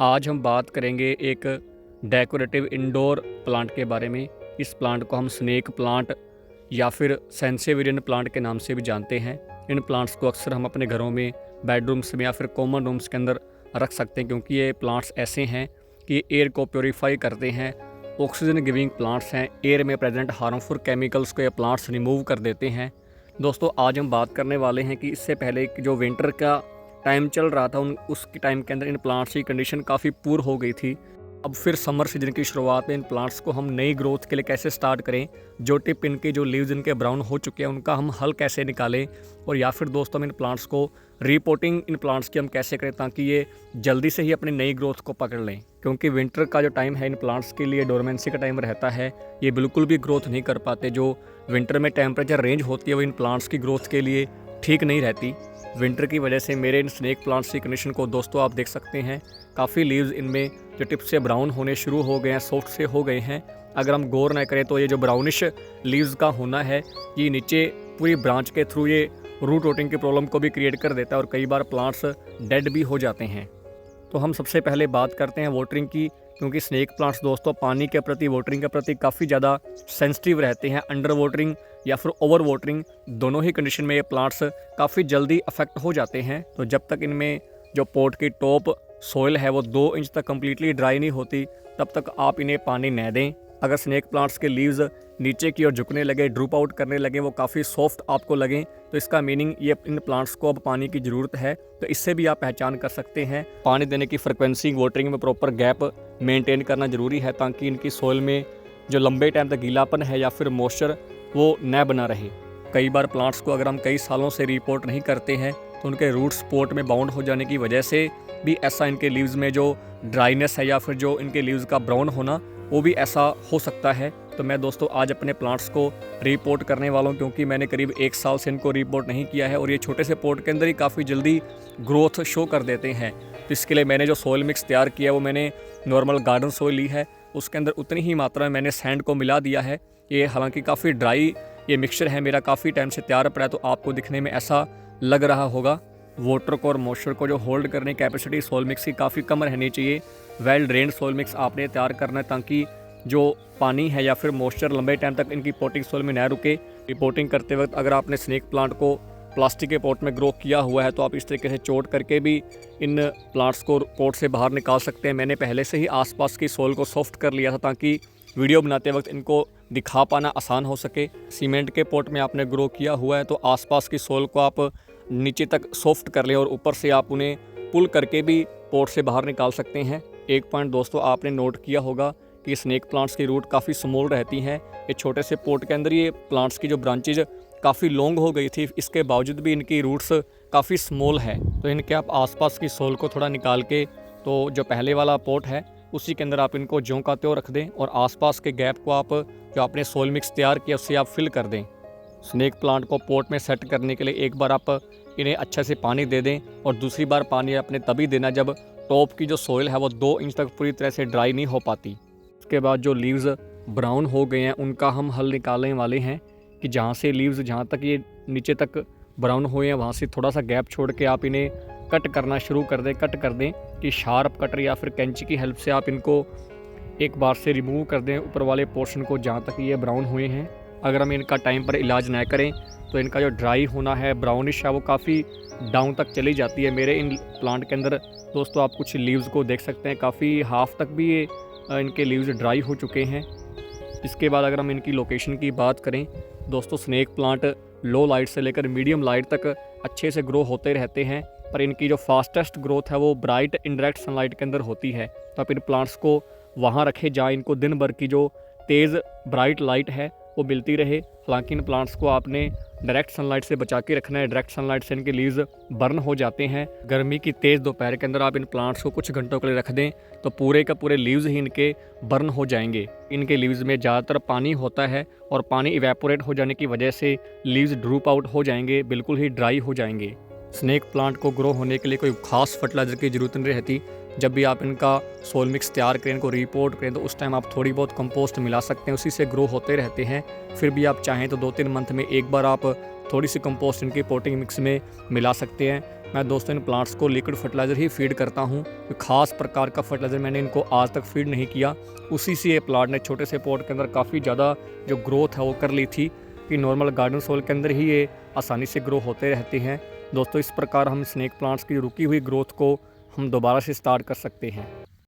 आज हम बात करेंगे एक डेकोरेटिव इंडोर प्लांट के बारे में। इस प्लांट को हम स्नेक प्लांट या फिर सेंसेवेरियन प्लांट के नाम से भी जानते हैं। इन प्लांट्स को अक्सर हम अपने घरों में, बेडरूम्स में या फिर कॉमन रूम्स के अंदर रख सकते हैं, क्योंकि ये प्लांट्स ऐसे हैं कि एयर को प्योरीफाई करते हैं, ऑक्सीजन गिविंग प्लांट्स हैं। एयर में प्रेजेंट हार्मफुल केमिकल्स को ये प्लांट्स रिमूव कर देते हैं। दोस्तों, आज हम बात करने वाले हैं कि इससे पहले कि जो विंटर का टाइम चल रहा था उसके टाइम के अंदर इन प्लांट्स की कंडीशन काफ़ी पुअर हो गई थी। अब फिर समर सीजन की शुरुआत में इन प्लांट्स को हम नई ग्रोथ के लिए कैसे स्टार्ट करें, जो टिप इनके जो लीव्स इनके ब्राउन हो चुके हैं उनका हम हल कैसे निकालें, और या फिर दोस्तों हम इन प्लांट्स को रीपोर्टिंग इन प्लांट्स की हम कैसे करें ताकि ये जल्दी से ही अपनी नई ग्रोथ को पकड़ लें। क्योंकि विंटर का जो टाइम है इन प्लांट्स के लिए डोरमेंसी का टाइम रहता है, ये बिल्कुल भी ग्रोथ नहीं कर पाते। जो विंटर में टेम्परेचर रेंज होती है वो इन प्लांट्स की ग्रोथ के लिए ठीक नहीं रहती। विंटर की वजह से मेरे इन स्नेक प्लांट्स की कंडीशन को दोस्तों आप देख सकते हैं, काफ़ी लीव्स इनमें जो टिप से ब्राउन होने शुरू हो गए हैं, सॉफ्ट से हो गए हैं। अगर हम गौर न करें तो ये जो ब्राउनिश लीव्स का होना है, ये नीचे पूरी ब्रांच के थ्रू ये रूट रोटिंग की प्रॉब्लम को भी क्रिएट कर देता है और कई बार प्लांट्स डेड भी हो जाते हैं। तो हम सबसे पहले बात करते हैं वाटरिंग की, क्योंकि स्नेक प्लांट्स दोस्तों पानी के प्रति, वाटरिंग के प्रति काफ़ी ज़्यादा सेंसिटिव रहते हैं। अंडर वाटरिंग या फिर ओवर वाटरिंग, दोनों ही कंडीशन में ये प्लांट्स काफ़ी जल्दी अफेक्ट हो जाते हैं। तो जब तक इनमें जो पॉट की टॉप सॉइल है वो 2 इंच तक कम्प्लीटली ड्राई नहीं होती, तब तक आप इन्हें पानी न दें। अगर स्नेक प्लांट्स के लीव्स नीचे की ओर झुकने लगे, ड्रूप आउट करने लगे, वो काफ़ी सॉफ्ट आपको लगें, तो इसका मीनिंग ये इन प्लांट्स को अब पानी की ज़रूरत है। तो इससे भी आप पहचान कर सकते हैं। पानी देने की फ्रिक्वेंसी, वाटरिंग में प्रॉपर गैप मेंटेन करना ज़रूरी है ताकि इनकी सॉइल में जो लंबे टाइम तक गीलापन है या फिर मॉइस्चर वो न बना रहे। कई बार प्लांट्स को अगर हम कई सालों से रिपोर्ट नहीं करते हैं तो उनके रूट्स पॉट में बाउंड हो जाने की वजह से भी ऐसा इनके लीव्स में जो ड्राइनेस है या फिर जो इनके लीव्स का ब्राउन होना, वो भी ऐसा हो सकता है। तो मैं दोस्तों आज अपने प्लांट्स को रिपोर्ट करने वाला हूँ, क्योंकि मैंने करीब 1 साल से इनको रिपोर्ट नहीं किया है और ये छोटे से पॉट के अंदर ही काफ़ी जल्दी ग्रोथ शो कर देते हैं। तो इसके लिए मैंने जो सॉइल मिक्स तैयार किया है वो मैंने नॉर्मल गार्डन सॉइल ली है, उसके अंदर उतनी ही मात्रा में मैंने सैंड को मिला दिया है। ये हालांकि काफ़ी ड्राई ये मिक्सचर है, मेरा काफ़ी टाइम से तैयार पड़ा है, तो आपको दिखने में ऐसा लग रहा होगा। वाटर को और मॉइस्चर को जो होल्ड करने की कैपेसिटी सॉइल मिक्स की काफ़ी कम रहनी चाहिए। वेल ड्रेन्ड सॉइल मिक्स आपने तैयार करना है ताकि जो पानी है या फिर मॉइस्चर लंबे टाइम तक इनकी पोटिंग सॉइल में न रुके। रिपोर्टिंग करते वक्त अगर आपने स्नेक प्लांट को प्लास्टिक के पॉट में ग्रो किया हुआ है तो आप इस तरीके से चोट करके भी इन प्लांट्स को पॉट से बाहर निकाल सकते हैं। मैंने पहले से ही आसपास की सॉइल को सॉफ्ट कर लिया था ताकि वीडियो बनाते वक्त इनको दिखा पाना आसान हो सके। सीमेंट के पॉट में आपने ग्रो किया हुआ है तो आसपास की सॉइल को आप नीचे तक सॉफ्ट कर लें और ऊपर से आप उन्हें पुल करके भी पॉट से बाहर निकाल सकते हैं। एक पॉइंट दोस्तों आपने नोट किया होगा कि स्नेक प्लांट्स की रूट काफ़ी स्मॉल रहती हैं। ये छोटे से पॉट के अंदर ये प्लांट्स की जो ब्रांचेज काफ़ी लॉन्ग हो गई थी, इसके बावजूद भी इनकी रूट्स काफ़ी स्मॉल है। तो इनके आप आसपास की सॉइल को थोड़ा निकाल के, तो जो पहले वाला पॉट है उसी के अंदर आप इनको ज्यों का त्यों रख दें और आसपास के गैप को आप जो आपने सॉइल मिक्स तैयार किया उससे आप फिल कर दें। स्नेक प्लांट को पॉट में सेट करने के लिए एक बार आप इन्हें अच्छे से पानी दे दें और दूसरी बार पानी आपने तभी देना जब टॉप की जो सॉइल है वो 2 इंच तक पूरी तरह से ड्राई नहीं हो पाती। उसके बाद जो लीव्स ब्राउन हो गए हैं उनका हम हल निकालने वाले हैं कि जहाँ से लीव्स, जहाँ तक ये नीचे तक ब्राउन हुए हैं वहाँ से थोड़ा सा गैप छोड़ के आप इन्हें कट करना शुरू कर दें। कट कर दें कि शार्प कटर या फिर कैंची की हेल्प से आप इनको एक बार से रिमूव कर दें ऊपर वाले पोर्शन को जहाँ तक ये ब्राउन हुए हैं। अगर हम इनका टाइम पर इलाज ना करें तो इनका जो ड्राई होना है, ब्राउनिश है, वो काफ़ी डाउन तक चली जाती है। मेरे इन प्लांट के अंदर दोस्तों आप कुछ लीव्स को देख सकते हैं, काफ़ी हाफ तक भी ये इनके लीव्स ड्राई हो चुके हैं। इसके बाद अगर हम इनकी लोकेशन की बात करें दोस्तों, स्नेक प्लांट लो लाइट से लेकर मीडियम लाइट तक अच्छे से ग्रो होते रहते हैं, पर इनकी जो फास्टेस्ट ग्रोथ है वो ब्राइट इनडायरेक्ट सनलाइट के अंदर होती है। तो आप इन प्लांट्स को वहाँ रखें जहाँ इनको दिन भर की जो तेज़ ब्राइट लाइट है वो मिलती रहे। हालांकि इन प्लांट्स को आपने डायरेक्ट सनलाइट से बचा के रखना है। डायरेक्ट सनलाइट से इनके लीव्स बर्न हो जाते हैं। गर्मी की तेज़ दोपहर के अंदर आप इन प्लांट्स को कुछ घंटों के लिए रख दें तो पूरे का पूरे लीव्स ही इनके बर्न हो जाएंगे। इनके लीव्स में ज़्यादातर पानी होता है और पानी इवेपोरेट हो जाने की वजह से लीव्स ड्रूप आउट हो जाएंगे, बिल्कुल ही ड्राई हो जाएंगे। स्नेक प्लांट को ग्रो होने के लिए कोई खास फर्टिलाइज़र की ज़रूरत नहीं रहती। जब भी आप इनका सॉइल मिक्स तैयार करें, इनको रिपोर्ट करें, तो उस टाइम आप थोड़ी बहुत कंपोस्ट मिला सकते हैं, उसी से ग्रो होते रहते हैं। फिर भी आप चाहें तो 2-3 मंथ में एक बार आप थोड़ी सी कंपोस्ट इनके पोटिंग मिक्स में मिला सकते हैं। मैं दोस्तों इन प्लांट्स को लिक्विड फर्टिलाइज़र ही फीड करता हूँ। कोई ख़ास प्रकार का फर्टिलाइज़र मैंने इनको आज तक फीड नहीं किया। उसी से ये प्लांट ने छोटे से पॉट के अंदर काफ़ी ज़्यादा जो ग्रोथ है वो कर ली थी कि नॉर्मल गार्डन सॉइल के अंदर ही ये आसानी से ग्रो होते रहते हैं। दोस्तों इस प्रकार हम स्नेक प्लांट्स की रुकी हुई ग्रोथ को हम दोबारा से स्टार्ट कर सकते हैं।